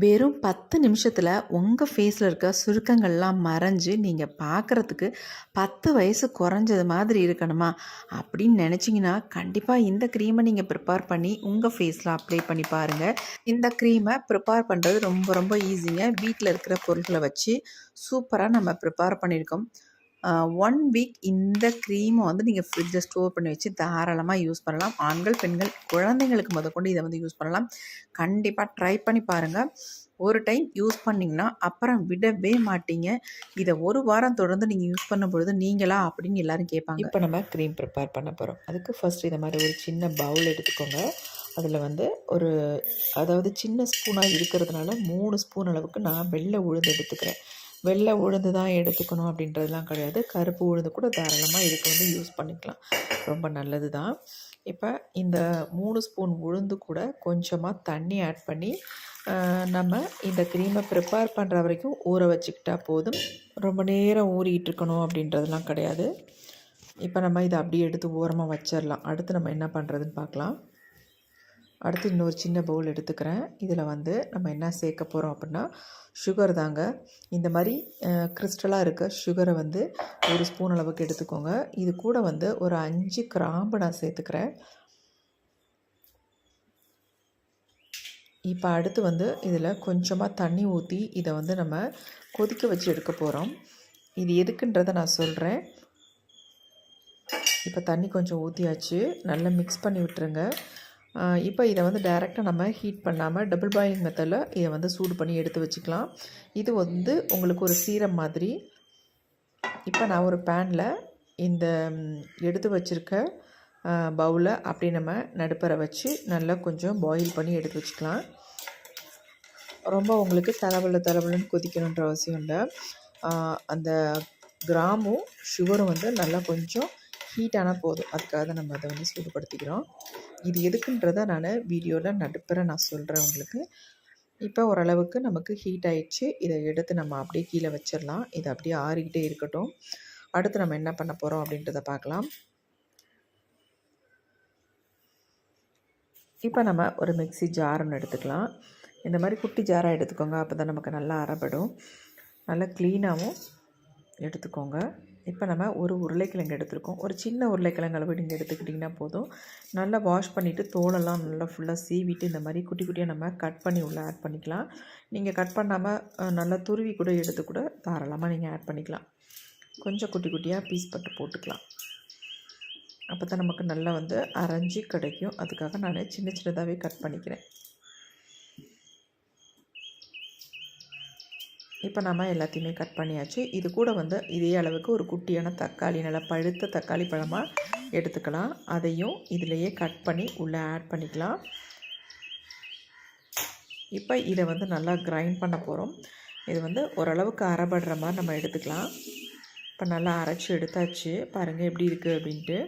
வெறும் 10 நிமிஷத்தில் உங்கள் ஃபேஸில் இருக்க சுருக்கங்கள்லாம் மறைஞ்சு நீங்கள் பார்க்குறதுக்கு 10 வயசு குறைஞ்சது மாதிரி இருக்கணுமா அப்படின்னு நினச்சிங்கன்னா கண்டிப்பாக இந்த க்ரீமை நீங்கள் ப்ரிப்பேர் பண்ணி உங்கள் ஃபேஸில் அப்ளை பண்ணி பாருங்கள். இந்த க்ரீமை ப்ரிப்பேர் பண்ணுறது ரொம்ப ரொம்ப ஈஸிங்க. வீட்டில் இருக்கிற பொருட்களை வச்சு சூப்பராக நம்ம ப்ரிப்பேர் பண்ணியிருக்கோம். 1 வீக் இந்த க்ரீமை வந்து நீங்கள் ஃப்ரிட்ஜில் ஸ்டோர் பண்ணி வச்சு தாராளமாக யூஸ் பண்ணலாம். ஆண்கள், பெண்கள், குழந்தைங்களுக்கு முதற்கொண்டு இதை வந்து யூஸ் பண்ணலாம். கண்டிப்பாக ட்ரை பண்ணி பாருங்கள். ஒரு டைம் யூஸ் பண்ணிங்கன்னா அப்புறம் விடவே மாட்டீங்க. இதை ஒரு வாரம் தொடர்ந்து நீங்கள் யூஸ் பண்ணும்பொழுது நீங்களா அப்படின்னு எல்லோரும் கேட்பாங்க. இப்போ நம்ம க்ரீம் ப்ரிப்பேர் பண்ண போகிறோம். அதுக்கு ஃபஸ்ட் இதை மாதிரி ஒரு சின்ன பவுல் எடுத்துக்கோங்க. அதில் வந்து அதாவது சின்ன ஸ்பூனாக இருக்கிறதுனால 3 ஸ்பூன் அளவுக்கு நான் வெள்ளை உளுந்து எடுத்துக்கிறேன். வெள்ளை உளுந்து தான் எடுத்துக்கணும் அப்படின்றதுலாம் கிடையாது. கருப்பு உளுந்து கூட தாராளமாக இதுக்கு வந்து யூஸ் பண்ணிக்கலாம். ரொம்ப நல்லது தான். இப்போ இந்த 3 ஸ்பூன் உளுந்து கூட கொஞ்சமாக தண்ணி ஆட் பண்ணி நம்ம இந்த க்ரீமை ப்ரிப்பேர் பண்ணுற வரைக்கும் ஊற வச்சுக்கிட்டா போதும். ரொம்ப நேரம் ஊறிட்டு இருக்கணும் அப்படின்றதுலாம் கிடையாது. இப்போ நம்ம இதை அப்படியே எடுத்து ஓரமாக வச்சிடலாம். அடுத்து நம்ம என்ன பண்ணுறதுன்னு பார்க்கலாம். அடுத்து இன்னொரு சின்ன பவுல் எடுத்துக்கிறேன். இதில் வந்து நம்ம என்ன சேர்க்க போகிறோம் அப்படின்னா சுகர் தாங்க. இந்த மாதிரி கிறிஸ்டலாக இருக்க சுகரை வந்து 1 ஸ்பூன் அளவுக்கு எடுத்துக்கோங்க. இது கூட வந்து ஒரு 5 கிராம்பு நான் சேர்த்துக்கிறேன். இப்போ அடுத்து வந்து இதில் கொஞ்சமாக தண்ணி ஊற்றி இதை வந்து நம்ம கொதிக்க வச்சு எடுக்க போகிறோம். இது எதுக்குன்றதை நான் சொல்கிறேன். இப்போ தண்ணி கொஞ்சம் ஊற்றியாச்சு. நல்லா மிக்ஸ் பண்ணி விட்டுருங்க. இப்போ இதை வந்து டைரெக்டாக நம்ம ஹீட் பண்ணாமல் டபுள் பாயிலிங் மெத்தடில் இதை வந்து சூடு பண்ணி எடுத்து வச்சுக்கலாம். இது வந்து உங்களுக்கு ஒரு சீரம் மாதிரி. இப்போ நான் ஒரு பேனில் இந்த எடுத்து வச்சுருக்க பவுலை அப்படி நம்ம நடுப்பற வச்சு நல்லா கொஞ்சம் பாயில் பண்ணி எடுத்து வச்சுக்கலாம். ரொம்ப உங்களுக்கு தளபலன்னு கொதிக்கணுன்ற அவசியம் இல்லை. அந்த கிராமும் சுகரும் வந்து நல்லா கொஞ்சம் ஹீட் ஆனால் போதும். அதுக்காக தான் நம்ம அதை வந்து சூடுபடுத்திக்கிறோம். இது எதுக்குன்றதை நான் வீடியோவில் நடுப்புற நான் சொல்கிறேன் உங்களுக்கு. இப்போ ஓரளவுக்கு நமக்கு ஹீட் ஆகிடுச்சு. இதை எடுத்து நம்ம அப்படியே கீழே வச்சிடலாம். இது அப்படியே ஆறிக்கிட்டே இருக்கட்டும். அடுத்து நம்ம என்ன பண்ண போகிறோம் அப்படின்றத பார்க்கலாம். இப்போ நம்ம ஒரு மிக்ஸி ஜார் ஒன்று எடுத்துக்கலாம். இந்த மாதிரி குட்டி ஜாராக எடுத்துக்கோங்க. அப்போ தான் நமக்கு நல்லா அரைப்படும். நல்லா க்ளீனாகவும் எடுத்துக்கோங்க. இப்போ நம்ம ஒரு உருளைக்கிழங்கு எடுத்துருக்கோம். ஒரு சின்ன உருளைக்கிழங்கு அளவு நீங்கள் எடுத்துக்கிட்டிங்கன்னா போதும். நல்லா வாஷ் பண்ணிவிட்டு தோலெல்லாம் நல்லா ஃபுல்லாக சீவிட்டு இந்த மாதிரி குட்டி குட்டியாக நம்ம கட் பண்ணி உள்ளே ஆட் பண்ணிக்கலாம். நீங்கள் கட் பண்ணாமல் நல்லா துருவி கூட எடுத்து கூட தாராளமாக நீங்கள் ஆட் பண்ணிக்கலாம். கொஞ்சம் குட்டி குட்டியாக பீஸ் பட்டு போட்டுக்கலாம். அப்போ தான் நமக்கு நல்லா வந்து அரைஞ்சி கிடைக்கும். அதுக்காக நான் சின்ன சின்னதாகவே கட் பண்ணிக்கிறேன். இப்போ நம்ம எல்லாத்தையுமே கட் பண்ணியாச்சு. இது கூட வந்து இதே அளவுக்கு ஒரு குட்டியான தக்காளி, நல்லா பழுத்த தக்காளி பழமாக எடுத்துக்கலாம். அதையும் இதிலையே கட் பண்ணி உள்ளே ஆட் பண்ணிக்கலாம். இப்போ இதை வந்து நல்லா கிரைண்ட் பண்ண போகிறோம். இது வந்து ஓரளவுக்கு அரைபடுற மாதிரி நம்ம எடுத்துக்கலாம். இப்போ நல்லா அரைச்சி எடுத்தாச்சு. பாருங்கள் எப்படி இருக்குது அப்படின்ட்டு.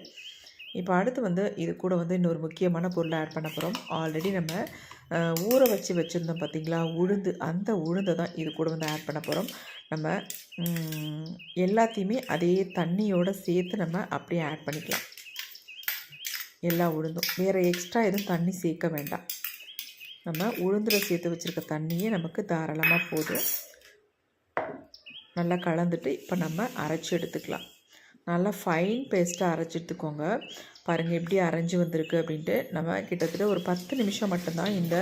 இப்போ அடுத்து வந்து இது கூட வந்து இன்னொரு முக்கியமான பொருளை ஆட் பண்ண போகிறோம். ஆல்ரெடி நம்ம ஊற வச்சுருந்தோம் பார்த்திங்களா உளுந்து, அந்த உளுந்தை தான் இது கூட வந்து ஆட் பண்ண போகிறோம். நம்ம எல்லாத்தையுமே அதே தண்ணியோடு சேர்த்து நம்ம அப்படியே ஆட் பண்ணிக்கலாம். எல்லா உளுந்தும் வேறு எக்ஸ்ட்ரா எதுவும் தண்ணி சேர்க்க வேண்டாம். நம்ம உளுந்தில் சேர்த்து வச்சுருக்க தண்ணியே நமக்கு தாராளமாக போதும். நல்லா கலந்துட்டு இப்போ நம்ம அரைச்சி எடுத்துக்கலாம். நல்லா ஃபைன் பேஸ்ட்டாக அரைச்சி எடுத்துக்கோங்க. பாருங்கள் எப்படி அரைஞ்சி வந்திருக்கு அப்படின்ட்டு. நம்ம கிட்டத்தட்ட ஒரு 10 நிமிஷம் மட்டும்தான் இந்த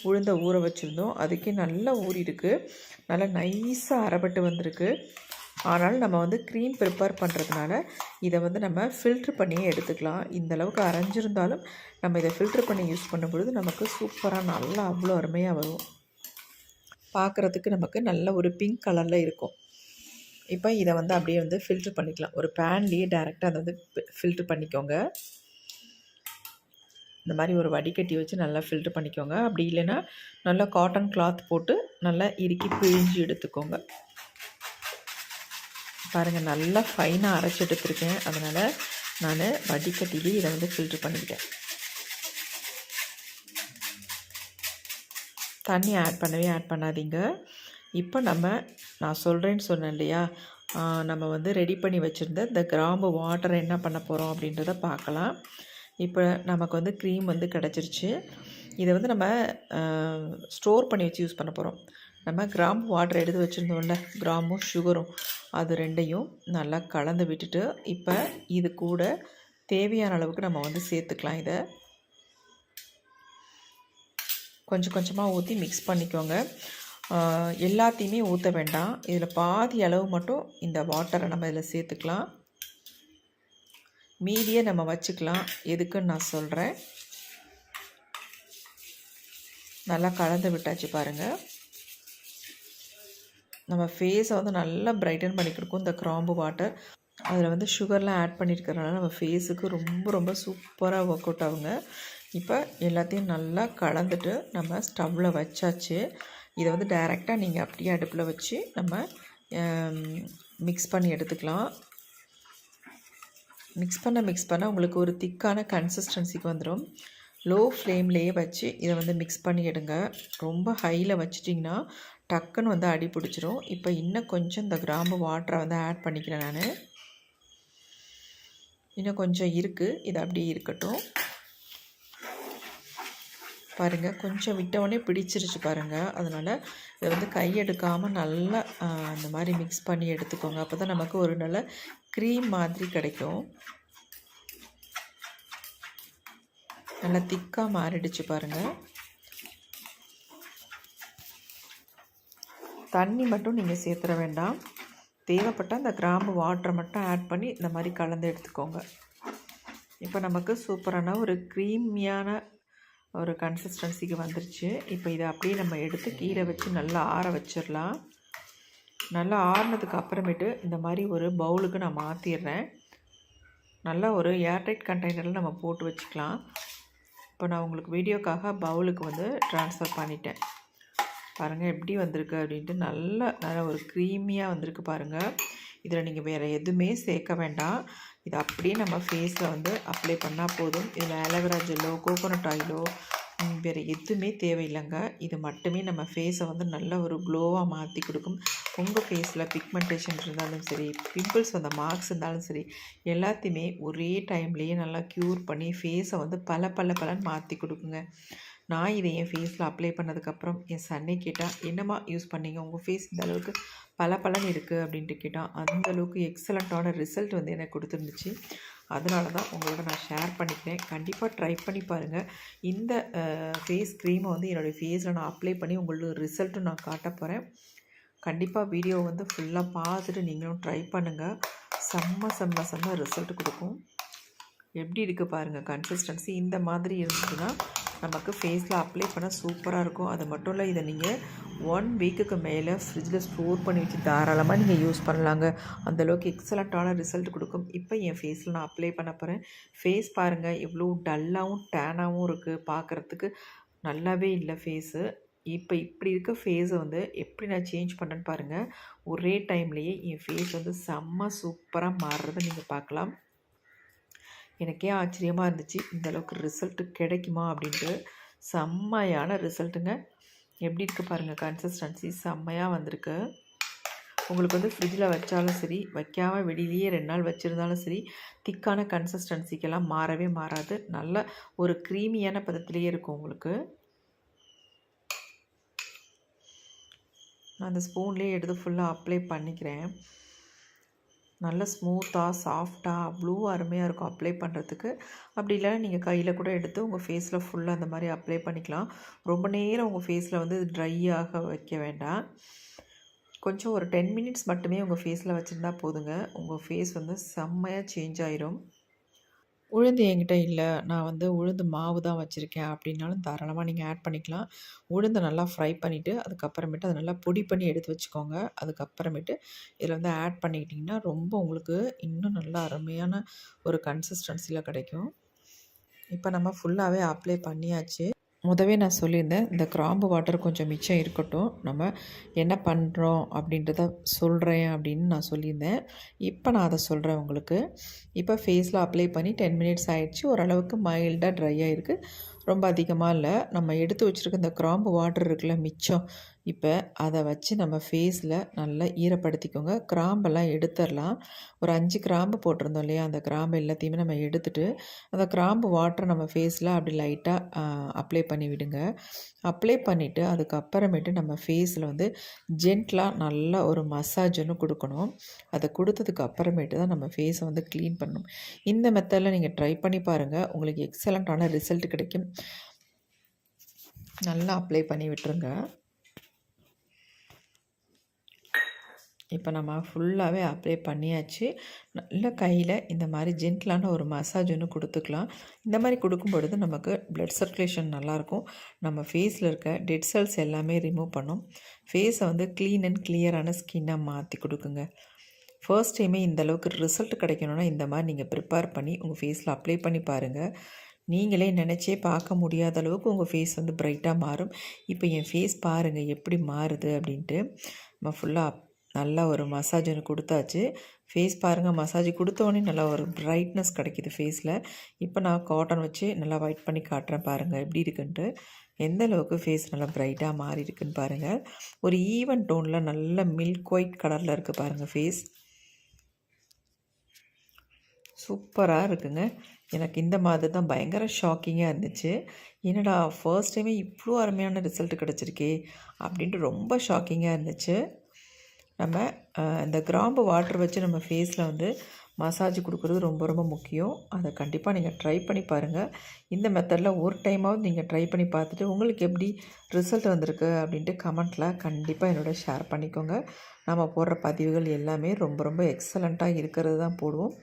உளுந்தை ஊற வச்சுருந்தோம். அதுக்கே நல்லா ஊறிருக்கு. நல்லா நைஸாக அரைப்பட்டு வந்திருக்கு. ஆனாலும் நம்ம வந்து க்ரீம் ப்ரிப்பேர் பண்ணுறதுனால இதை வந்து நம்ம ஃபில்ட்ரு பண்ணியே எடுத்துக்கலாம். இந்தளவுக்கு அரைஞ்சிருந்தாலும் நம்ம இதை ஃபில்ட்ரு பண்ணி யூஸ் பண்ணும்பொழுது நமக்கு சூப்பராக நல்லா அவ்வளோ அருமையாக வரும். பார்க்குறதுக்கு நமக்கு நல்ல ஒரு பிங்க் கலரில் இருக்கும். இப்போ இதை வந்து அப்படியே வந்து ஃபில்ட்ரு பண்ணிக்கலாம். ஒரு பேன்லேயே டைரெக்டாக அதை வந்து ஃபில்ட்ரு பண்ணிக்கோங்க. இந்த மாதிரி ஒரு வடிகட்டி வச்சு நல்லா ஃபில்ட்ரு பண்ணிக்கோங்க. அப்படி இல்லைன்னா நல்லா காட்டன் கிளாத் போட்டு நல்லா இறுக்கி பிழிஞ்சு எடுத்துக்கோங்க. பாருங்கள் நல்லா ஃபைனாக அரைச்சி எடுத்துருக்கேன். அதனால் நான் வடிகட்டிலே இதை வந்து ஃபில்ட்ரு பண்ணிக்கிட்டேன். தண்ணி ஆட் பண்ணாதீங்க. இப்போ நான் சொல்கிறேன்னு சொன்னேன் இல்லையா, நம்ம வந்து ரெடி பண்ணி வச்சுருந்த இந்த கிராம்பு வாட்டரை என்ன பண்ண போகிறோம் அப்படின்றத பார்க்கலாம். இப்போ நமக்கு வந்து க்ரீம் வந்து கிடச்சிருச்சு. இதை வந்து நம்ம ஸ்டோர் பண்ணி வச்சு யூஸ் பண்ண போகிறோம். நம்ம கிராம்பு வாட்டர் எடுத்து வச்சுருந்தோம்ல, கிராம்பும் சுகரும் அது ரெண்டையும் நல்லா கலந்து விட்டுட்டு, இப்போ இது கூட தேவையான அளவுக்கு நம்ம வந்து சேர்த்துக்கலாம். இதை கொஞ்சம் கொஞ்சமாக ஊற்றி மிக்ஸ் பண்ணிக்கோங்க. எல்லாத்தையுமே ஊற்ற வேண்டாம். இதில் பாதி அளவு மட்டும் இந்த வாட்டரை நம்ம இதில் சேர்த்துக்கலாம். மீதியை நம்ம வச்சுக்கலாம். எதுக்குன்னு நான் சொல்கிறேன். நல்லா கலந்து விட்டாச்சு பாருங்கள். நம்ம ஃபேஸை வந்து நல்லா பிரைட்டன் பண்ணி கொடுக்கும் இந்த கிராம்பு வாட்டர். அதில் வந்து சுகர்லாம் ஆட் பண்ணியிருக்கிறதுனால நம்ம ஃபேஸுக்கு ரொம்ப ரொம்ப சூப்பராக ஒர்க் அவுட் ஆகுங்க. இப்போ எல்லாத்தையும் நல்லா கலந்துட்டு நம்ம ஸ்டவ்வில் வச்சாச்சு. இதை வந்து டைரெக்டாக நீங்கள் அப்படியே அடுப்பில் வச்சு நம்ம மிக்ஸ் பண்ணி எடுத்துக்கலாம். மிக்ஸ் பண்ண உங்களுக்கு ஒரு திக்கான கன்சிஸ்டன்சிக்கு வந்துடும். லோ ஃப்ளேம்லேயே வச்சு இதை வந்து மிக்ஸ் பண்ணி எடுங்க. ரொம்ப ஹையில் வச்சிட்டிங்கன்னா டக்குன்னு வந்து அடி பிடிச்சிரும். இப்போ இன்னும் கொஞ்சம் இந்த கிராம்பு வாட்டரை வந்து ஆட் பண்ணிக்கிறேன் நான். இன்னும் கொஞ்சம் இருக்குது, இது அப்படியே இருக்கட்டும். பாருங்கள், கொஞ்சம் விட்டவுடனே பிடிச்சிருச்சு பாருங்கள். அதனால் இதை வந்து கையெடுக்காமல் நல்லா அந்த மாதிரி மிக்ஸ் பண்ணி எடுத்துக்கோங்க. அப்போ தான் நமக்கு ஒரு நல்ல க்ரீம் மாதிரி கிடைக்கும். நல்லா திக்காக மாறிடுச்சு பாருங்கள். தண்ணி மட்டும் நீங்கள் சேர்த்துற வேண்டாம். தேவைப்பட்டால் அந்த கிராம்பு வாட்டரை மட்டும் ஆட் பண்ணி இந்த மாதிரி கலந்து எடுத்துக்கோங்க. இப்போ நமக்கு சூப்பரான ஒரு க்ரீமியான ஒரு கன்சிஸ்டன்சிக்கு வந்துருச்சு. இப்போ இதை அப்படியே நம்ம எடுத்து கீழே வச்சு நல்லா ஆற வச்சிடலாம். நல்லா ஆறினதுக்கு அப்புறமேட்டு இந்த மாதிரி ஒரு பவுலுக்கு நான் மாற்றிடுறேன். நல்லா ஒரு ஏர்டைட் கண்டெய்னரில் நம்ம போட்டு வச்சுக்கலாம். இப்போ நான் உங்களுக்கு வீடியோக்காக பவுலுக்கு வந்து ட்ரான்ஸ்ஃபர் பண்ணிட்டேன். பாருங்கள் எப்படி வந்திருக்கு அப்படின்ட்டு. நல்லா ஒரு க்ரீமியாக வந்திருக்கு பாருங்கள். இதில் நீங்கள் வேறு எதுவுமே சேர்க்க வேண்டாம். இது அப்படியே நம்ம ஃபேஸில் வந்து அப்ளை பண்ணால் போதும். இதில் ஆலோவேரா ஜெல்லோ, கோகோனட் ஆயிலோ வேறு எதுவுமே தேவையில்லைங்க. இது மட்டுமே நம்ம ஃபேஸை வந்து நல்ல ஒரு க்ளோவாக மாற்றி கொடுக்கும். உங்கள் ஃபேஸில் பிக்மெண்டேஷன் இருந்தாலும் சரி, பிம்பிள்ஸ் வந்த மார்க்ஸ் இருந்தாலும் சரி, எல்லாத்தையுமே ஒரே டைம்லேயே நல்லா க்யூர் பண்ணி ஃபேஸை வந்து பலன்னு மாற்றி கொடுக்குங்க. நான் இதை என் ஃபேஸில் அப்ளை பண்ணதுக்கப்புறம் என் சன்னே கேட்டால், என்னம்மா யூஸ் பண்ணீங்க, உங்கள் ஃபேஸ் இந்த அளவுக்கு பலன்னு இருக்குது அப்படின்ட்டு கேட்டால், அந்தளவுக்கு எக்ஸலண்ட்டான ரிசல்ட் வந்து எனக்கு கொடுத்துருந்துச்சு. அதனால தான் உங்களோட நான் ஷேர் பண்ணிக்கிறேன். கண்டிப்பாக ட்ரை பண்ணி பாருங்கள். இந்த ஃபேஸ் க்ரீமை வந்து என்னுடைய ஃபேஸில் நான் அப்ளை பண்ணி உங்களுக்கு ரிசல்ட்டும் நான் காட்ட போகிறேன். கண்டிப்பாக வீடியோ வந்து ஃபுல்லாக பார்த்துட்டு நீங்களும் ட்ரை பண்ணுங்கள். செம்ம ரிசல்ட் கொடுக்கும். எப்படி இருக்குது பாருங்கள் கன்சிஸ்டன்சி. இந்த மாதிரி இருந்துச்சுன்னா நமக்கு ஃபேஸில் அப்ளை பண்ண சூப்பராக இருக்கும். அது மட்டும் இல்லை, இதை நீங்கள் 1 வீக்குக்கு மேலே ஃப்ரிட்ஜில் ஸ்டோர் பண்ணி வச்சு தாராளமாக நீங்கள் யூஸ் பண்ணலாங்க. அந்தளவுக்கு எக்ஸலண்ட்டான ரிசல்ட் கொடுக்கும். இப்போ என் ஃபேஸில் நான் அப்ளை பண்ண போகிறேன். ஃபேஸ் பாருங்கள் எவ்வளோ டல்லாகவும் டேனாகவும் இருக்குது. பார்க்குறதுக்கு நல்லாவே இல்லை ஃபேஸு. இப்போ இப்படி இருக்க ஃபேஸை வந்து எப்படி நான் சேஞ்ச் பண்ணேன்னு பாருங்கள். ஒரே டைம்லேயே என் ஃபேஸ் வந்து சூப்பராக மாறுறதை நீங்கள் பார்க்கலாம். எனக்கே ஆச்சரியமாக இருந்துச்சு, இந்தளவுக்கு ரிசல்ட்டு கிடைக்குமா அப்படின்ட்டு. செம்மையான ரிசல்ட்டுங்க. எப்படி இருக்குது பாருங்கள் கன்சிஸ்டன்சி, செம்மையாக வந்திருக்கு. உங்களுக்கு வந்து ஃப்ரிட்ஜில் வச்சாலும் சரி, வைக்காமல் வெளியிலேயே 2 நாள் வச்சுருந்தாலும் சரி, திக்கான கன்சிஸ்டன்சிக்கெல்லாம் மாறவே மாறாது. நல்ல ஒரு க்ரீமியான பதத்திலேயே இருக்கும் உங்களுக்கு. நான் அந்த ஸ்பூன்லேயே எடுத்து ஃபுல்லாக அப்ளை பண்ணிக்கிறேன். நல்ல ஸ்மூத்தாக சாஃப்டாக அவ்வளோ அருமையாக இருக்கும் அப்ளை பண்ணுறதுக்கு. அப்படி இல்லைன்னா நீங்கள் கையில் கூட எடுத்து உங்கள் ஃபேஸில் ஃபுல்லாக அந்த மாதிரி அப்ளை பண்ணிக்கலாம். ரொம்ப நேரம் உங்கள் ஃபேஸில் வந்து ட்ரை ஆக வைக்க வேண்டாம். கொஞ்சம் ஒரு 10 மினிட்ஸ் மட்டுமே உங்கள் ஃபேஸில் வச்சுருந்தா போதுங்க. உங்கள் ஃபேஸ் வந்து செம்மையாக சேஞ்ச் ஆயிரும். உளுந்து என்கிட்ட இல்லை, நான் வந்து உளுந்து மாவு தான் வச்சுருக்கேன் அப்படின்னாலும் தாராளமாக நீங்கள் ஆட் பண்ணிக்கலாம். உளுந்தை நல்லா ஃப்ரை பண்ணிவிட்டு அதுக்கப்புறமேட்டு அதை நல்லா பொடி பண்ணி எடுத்து வச்சுக்கோங்க. அதுக்கப்புறமேட்டு இதில் வந்து ஆட் பண்ணிக்கிட்டிங்கன்னா ரொம்ப உங்களுக்கு இன்னும் நல்லா அருமையான ஒரு கன்சிஸ்டன்சியில் கிடைக்கும். இப்போ நம்ம ஃபுல்லாகவே அப்ளை பண்ணியாச்சு. முதவே நான் சொல்லியிருந்தேன், இந்த கிராம்பு வாட்டர் கொஞ்சம் மிச்சம் இருக்கட்டும், நம்ம என்ன பண்ணுறோம் அப்படின்றத சொல்கிறேன் அப்படின்னு நான் சொல்லியிருந்தேன். இப்போ நான் அதை சொல்கிறேன் உங்களுக்கு. இப்போ ஃபேஸில் அப்ளை பண்ணி 10 மினிட்ஸ் ஆகிடுச்சு. ஓரளவுக்கு மைல்டாக ட்ரை ஆகிருக்கு, ரொம்ப அதிகமாக இல்லை. நம்ம எடுத்து வச்சுருக்க இந்த கிராம்பு வாட்டர் இருக்குல்ல மிச்சம், இப்போ அதை வச்சு நம்ம ஃபேஸில் நல்லா ஈரப்படுத்திக்கோங்க. கிராம்பெல்லாம் எடுத்துடலாம். ஒரு 5 கிராம்பு போட்டிருந்தோம் இல்லையா, அந்த கிராம்பு எல்லாத்தையுமே நம்ம எடுத்துட்டு அந்த கிராம்பு வாட்டரை நம்ம ஃபேஸில் அப்படி லைட்டாக அப்ளை பண்ணி விடுங்க. அப்ளை பண்ணிவிட்டு அதுக்கப்புறமேட்டு நம்ம ஃபேஸில் வந்து ஜென்ட்லாக நல்லா ஒரு மசாஜ் ஒன்று கொடுக்கணும். அதை கொடுத்ததுக்கு அப்புறமேட்டு தான் நம்ம ஃபேஸை வந்து க்ளீன் பண்ணணும். இந்த மெத்தடில் நீங்கள் ட்ரை பண்ணி பாருங்கள். உங்களுக்கு எக்ஸலண்ட்டான ரிசல்ட் கிடைக்கும். நல்லா அப்ளை பண்ணி விட்டுருங்க. இப்போ நம்ம ஃபுல்லாகவே அப்ளை பண்ணியாச்சு. நல்ல கையில் இந்த மாதிரி ஜென்டிலான ஒரு மசாஜ் ஒன்று கொடுத்துக்கலாம். இந்த மாதிரி கொடுக்கும் பொழுது நமக்கு ப்ளட் சர்க்குலேஷன் நல்லாயிருக்கும். நம்ம ஃபேஸில் இருக்க டெட் செல்ஸ் எல்லாமே ரிமூவ் பண்ணும். ஃபேஸை வந்து க்ளீன் அண்ட் கிளியரான ஸ்கின்னாக மாற்றி கொடுக்குங்க. ஃபர்ஸ்ட் டைமே இந்த அளவுக்கு ரிசல்ட் கிடைக்கணுன்னா இந்த மாதிரி நீங்கள் ப்ரிப்பேர் பண்ணி உங்கள் ஃபேஸில் அப்ளை பண்ணி பாருங்கள். நீங்களே நினச்சே பார்க்க முடியாத அளவுக்கு உங்கள் ஃபேஸ் வந்து பிரைட்டாக மாறும். இப்போ என் ஃபேஸ் பாருங்கள் எப்படி மாறுது அப்படின்ட்டு. நம்ம ஃபுல்லாக நல்லா ஒரு மசாஜ் ஒன்று கொடுத்தாச்சு. ஃபேஸ் பாருங்கள், மசாஜ் கொடுத்தோடனே நல்லா ஒரு பிரைட்னஸ் கிடைக்கிது ஃபேஸில். இப்போ நான் காட்டன் வச்சு நல்லா ஒயிட் பண்ணி காட்டுறேன் பாருங்கள் எப்படி இருக்குன்ட்டு. எந்த அளவுக்கு ஃபேஸ் நல்லா பிரைட்டாக மாறி இருக்குன்னு பாருங்கள். ஒரு ஈவன் டோனில் நல்ல மில்க் ஒயிட் கலரில் இருக்குது பாருங்கள் ஃபேஸ். சூப்பராக இருக்குங்க. எனக்கு இந்த மாதிரி தான் பயங்கர ஷாக்கிங்காக இருந்துச்சு. என்னடா ஃபர்ஸ்ட் டைமே இவ்வளோ அருமையான ரிசல்ட் கிடச்சிருக்கே அப்படின்ட்டு ரொம்ப ஷாக்கிங்காக இருந்துச்சு. நம்ம இந்த கிராம்பு வாட்டர் வச்சு நம்ம ஃபேஸில் வந்து மசாஜ் கொடுக்குறது ரொம்ப ரொம்ப முக்கியம். அதை கண்டிப்பாக நீங்கள் ட்ரை பண்ணி பாருங்கள். இந்த மெத்தடில் ஒரு டைமாவது நீங்கள் ட்ரை பண்ணி பார்த்துட்டு உங்களுக்கு எப்படி ரிசல்ட் வந்திருக்கு அப்படின்ட்டு கமெண்ட்டில் கண்டிப்பாக என்னோட ஷேர் பண்ணிக்கோங்க. நம்ம போடுற பதிவுகள் எல்லாமே ரொம்ப ரொம்ப எக்ஸலண்ட்டாக இருக்கிறது தான் போடுவோம்.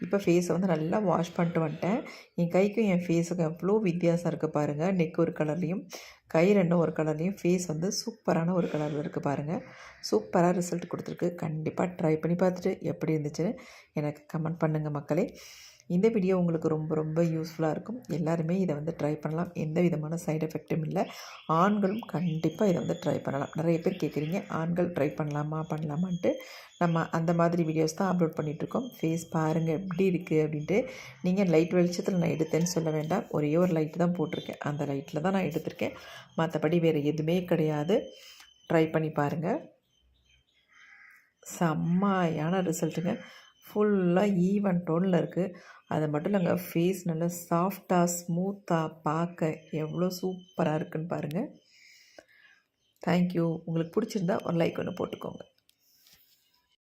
இப்போ ஃபேஸை வந்து நல்லா வாஷ் பண்ணிட்டு வந்துட்டேன். என் கைக்கும் என் ஃபேஸுக்கும் எவ்வளோ வித்தியாசம் இருக்குது பாருங்கள். நெக் ஒரு கலர்லேயும் கை ரெண்டும் ஒரு கலர்லேயும் ஃபேஸ் வந்து சூப்பரான ஒரு கலரில் இருக்குது பாருங்கள். சூப்பராக ரிசல்ட் கொடுத்துருக்கு. கண்டிப்பாக ட்ரை பண்ணி பார்த்துட்டு எப்படி இருந்துச்சுன்னு எனக்கு கமெண்ட் பண்ணுங்கள் மக்களே. இந்த வீடியோ உங்களுக்கு ரொம்ப ரொம்ப யூஸ்ஃபுல்லாக இருக்கும். எல்லாருமே இதை வந்து ட்ரை பண்ணலாம். எந்த விதமான சைடு எஃபெக்ட்டும் இல்லை. ஆண்களும் கண்டிப்பாக இதை வந்து ட்ரை பண்ணலாம். நிறைய பேர் கேட்குறீங்க ஆண்கள் ட்ரை பண்ணலாமான்ட்டு. நம்ம அந்த மாதிரி வீடியோஸ் தான் அப்லோட் பண்ணிகிட்ருக்கோம். ஃபேஸ் பாருங்கள் எப்படி இருக்குது அப்படின்ட்டு. நீங்கள் லைட் வெளிச்சத்தில் நான் எடுத்தேன்னு சொல்ல வேண்டாம். ஒரே ஒரு லைட்டு தான் போட்டிருக்கேன். அந்த லைட்டில் தான் நான் எடுத்திருக்கேன். மற்றபடி வேறு எதுவுமே கிடையாது. ட்ரை பண்ணி பாருங்கள். செம்மையான ரிசல்ட்டுங்க. ஃபுல்லாக ஈவன் டோனில் இருக்குது. அது மட்டும் இல்லைங்க, ஃபேஸ் நல்லா சாஃப்டாக ஸ்மூத்தாக பார்க்க எவ்வளோ சூப்பராக இருக்குன்னு பாருங்கள். தேங்க்யூ. உங்களுக்கு பிடிச்சிருந்தா ஒரு லைக் ஒன்று போட்டுக்கோங்க.